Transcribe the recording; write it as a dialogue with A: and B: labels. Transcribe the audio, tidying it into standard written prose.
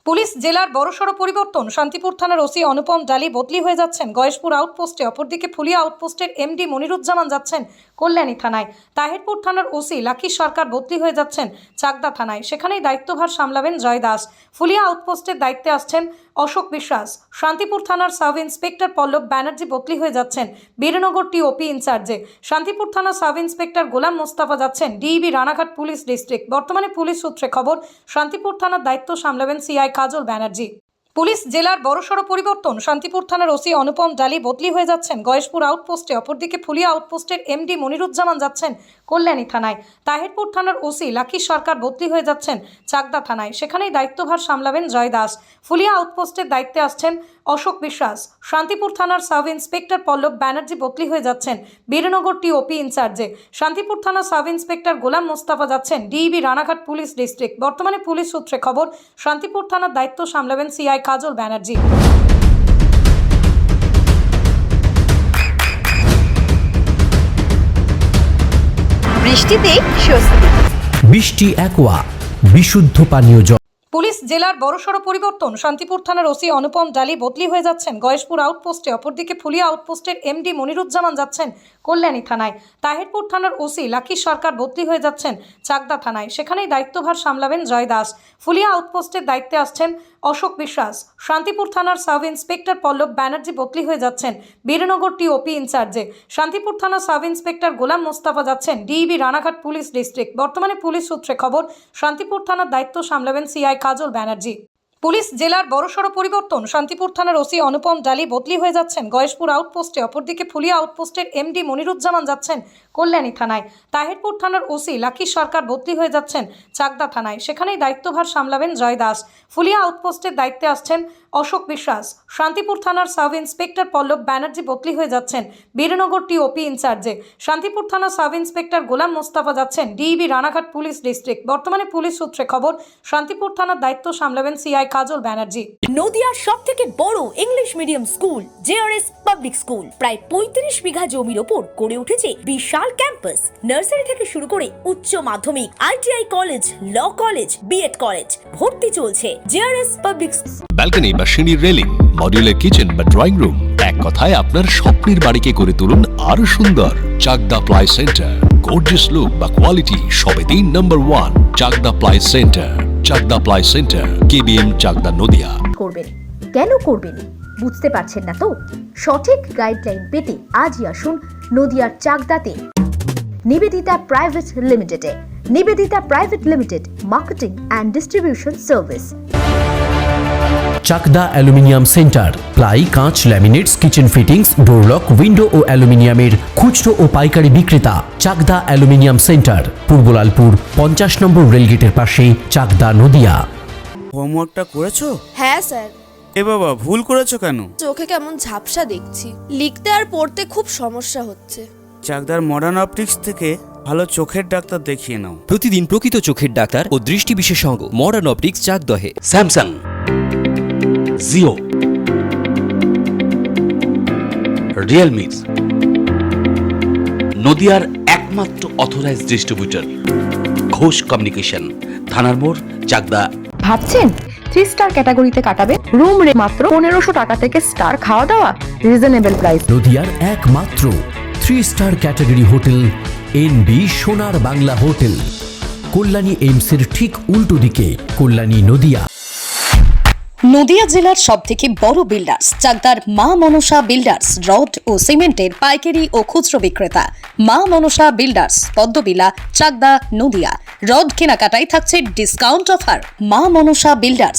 A: Police জেলার বড়সড় পরিবর্তন। শান্তিপুর থানার ওসি অনুপম ডালি বদলি হয়ে যাচ্ছেন গয়েশপুর আউটপোস্টে। অপরদিকে ফুলিয়া আউটপোস্টের এমডি মনিরুজ্জামান যাচ্ছেন কল্যাণী থানায়। তাহিরপুর থানার ওসি লাকি সরকার বদলি হয়ে যাচ্ছেন চাকদা থানায়। সেখানেই দায়িত্বভার সামলাবেন জয় দাস। ফুলিয়া আউটপোস্টের দায়িত্বে আসছেন অশোক বিশ্বাস। শান্তিপুর থানার সাব ইন্সপেক্টর পল্লব ব্যানার্জি বদলি হয়ে যাচ্ছেন বীরনগর টিওপি ইনচার্জে। শান্তিপুর থানার সাব ইন্সপেক্টর গোলাম মোস্তাফা যাচ্ছেন ডিইবি রানাঘাট পুলিশ ডিস্ট্রিক্ট। বর্তমানে পুলিশ সূত্রে খবর, শান্তিপুর থানার দায়িত্ব সামলাবেন সিআই কাজল ব্যানার্জি। পুলিশ জেলার বড়সড় পরিবর্তন। শান্তিপুর থানার ওসি অনুপম ডালি বদলি হয়ে যাচ্ছেন গয়েশপুর আউটপোস্টে। অপরদিকে ফুলিয়া আউটপোস্টের এমডি মনিরুজ্জামান যাচ্ছেন কল্যাণী থানায়। তাহিরপুর থানার ওসি লাকি সরকার বদলি হয়ে যাচ্ছেন চাকদা থানায়। সেখানেই দায়িত্বভার সামলাবেন জয় দাস। ফুলিয়া আউটপোস্টের দায়িত্বে আসছেন অশোক বিশ্বাস। শান্তিপুর থানার সাব ইন্সপেক্টর পল্লব ব্যানার্জি বদলি হয়ে যাচ্ছেন বীরনগর টিওপি ইনচার্জে। শান্তিপুর থানার সাব ইন্সপেক্টর গোলাম মোস্তাফা যাচ্ছেন ডিইবি রানাঘাট পুলিশ ডিস্ট্রিক্ট। বর্তমানে পুলিশ সূত্রে খবর, শান্তিপুর থানার দায়িত্ব সামলাবেন সিআই কাজল ব্যানার্জি।
B: বৃষ্টিতে স্বস্তি।
C: বৃষ্টি অ্যাকোয়া বিশুদ্ধ পানীয় জল।
A: পুলিশ জেলার বড়সড় পরিবর্তন। শান্তিপুর থানার ওসি অনুপম ডালি বদলি হয়ে যাচ্ছেন গয়েশপুর আউটপোস্টে। অপরদিকে ফুলিয়া আউটপোস্টের এমডি মনিরুজ্জামান যাচ্ছেন কল্যাণী থানায়। তাহিরপুর থানার ওসি লাকি সরকার বদলি হয়ে যাচ্ছেন চাকদা থানায়। সেখানেই দায়িত্বভার সামলাবেন জয় দাস। ফুলিয়া আউটপোস্টের দায়িত্বে আসছেন অশোক বিশ্বাস। শান্তিপুর থানার সাব ইন্সপেক্টর পল্লব ব্যানার্জি বদলি হয়ে যাচ্ছেন বীরনগর টিওপি ইনচার্জে। শান্তিপুর থানার সাব ইন্সপেক্টর গোলাম মোস্তাফা যাচ্ছেন ডিইবি রানাঘাট পুলিশ ডিস্ট্রিক্ট। বর্তমানে পুলিশ সূত্রে খবর, শান্তিপুর থানার দায়িত্ব সামলাবেন সিআই কাজল ব্যানার্জি। পুলিশ জেলার বড়সড় পরিবর্তন। শান্তিপুর থানার ওসি অনুপম ডালি বদলি হয়ে যাচ্ছেন গয়েশপুর আউটপোস্টে। অপরদিকে ফুলিয়া আউটপোস্টের এমডি মনিরুজ্জামান যাচ্ছেন কল্যাণী থানায়। তাহিরপুর থানার ওসি লাকি সরকার বদলি হয়ে যাচ্ছেন চাকদা থানায়। সেখানেই দায়িত্বভার সামলাবেন জয় দাস। ফুলিয়া আউটপোস্টের দায়িত্বে আসছেন অশোক বিশ্বাস। শান্তিপুর থানার সাব ইন্সপেক্টর পল্লব ব্যানার্জি বদলি হয়ে যাচ্ছেন বীরনগর টিওপি ইনচার্জে। শান্তিপুর থানার সাব ইন্সপেক্টর গোলাম মোস্তাফা যাচ্ছেন ডিইবি রানাঘাট পুলিশ ডিস্ট্রিক্ট। বর্তমানে পুলিশ সূত্রে খবর, শান্তিপুর থানার দায়িত্ব সামলাবেন সিআই কাজল ব্যানার্জি।
B: নদিয়ার সবথেকে বড় English medium school JRS public school প্রায় 35 বিঘা জমির ওপর গড়ে উঠেছে বিশাল ক্যাম্পাস। নার্সারি থেকে শুরু করে উচ্চ মাধ্যমিক, ITI college, law college, B Ed college, ভর্তি চলছে জেআরএস পাবলিক।
D: ব্যালকনি বা সিঁড়ির রেলিং, মডিউলার কিচেন বা ড্রয়িং রুম, এক কথায় আপনার স্বপ্নের বাড়িকে করে তুলুন আরো সুন্দর। Chakdah ply centre, gorgeous look বা কোয়ালিটি সবে 3 number 1 Chakdah ply centre. Chakdah ply centre, KBM, Chakdah, Nadia.
E: করবেন কেন করবেন বুঝতে পারছেন না তো? সঠিক গাইডলাইন পেতে আজই আসুন নদিয়ার চাকদাতে নিবেদিতা প্রাইভেট লিমিটেডে। Nivedita private limited, marketing and distribution service.
C: Chakdah aluminium centre, ply, কাঁচ, laminates, kitchen fittings, door lock, window ও অ্যালুমিনিয়ামের খুচরো ও পাইকারি বিক্রেতা। Chakdah aluminium centre, Purbalalpur 50 number রেলগেটের পাশে, চাকদা, নদিয়া।
F: হোমওয়ার্কটা করেছো?
G: হ্যাঁ স্যার।
F: এ বাবা, ভুল করেছো কেন?
G: চোখে কেমন ঝাপসা দেখছি, লিখতে আর পড়তে খুব সমস্যা হচ্ছে।
F: চাকদার মডার্ন অপটিক্স থেকে ভালো চোখের ডাক্তার দেখিয়ে নাও।
H: প্রতিদিন প্রকৃত চোখের ডাক্তার ও দৃষ্টি বিশেষজ্ঞ মডার্ন অপটিক্স, চাকদহে।
I: স্যামসাং, জিও, রিয়েলমি, নদিয়ার একমাত্র অথরাইজড ডিস্ট্রিবিউটর ঘোষ কমিউনিকেশন, থানার মোড়, চাকদা।
J: ভাবছেন 3 স্টার ক্যাটাগরিতে কাটাবেন? রুম রে মাত্র 1500 টাকা থেকে স্টার, খাওয়া দাওয়া রিজনেবল প্রাইস।
C: নদিয়ার একমাত্র 3 স্টার ক্যাটাগরি হোটেল এনবি সোনার বাংলা হোটেল, কল্যাণী এইমসের ঠিক উল্টো দিকে, কল্যাণী, নদিয়া।
B: নদিয়া জেলার সবথেকে বড় বিল্ডার্স চাকদার মা মনসা বিল্ডার্স, রড ও সিমেন্টের পাইকারি ও খুচরো বিক্রেতা। মা মনসা বিল্ডার্স, পদ্মবিলা, চাকদা, নদিয়া। রড কেনাকাটায় থাকছে ডিসকাউন্ট অফার। মা মনসা বিল্ডার্স,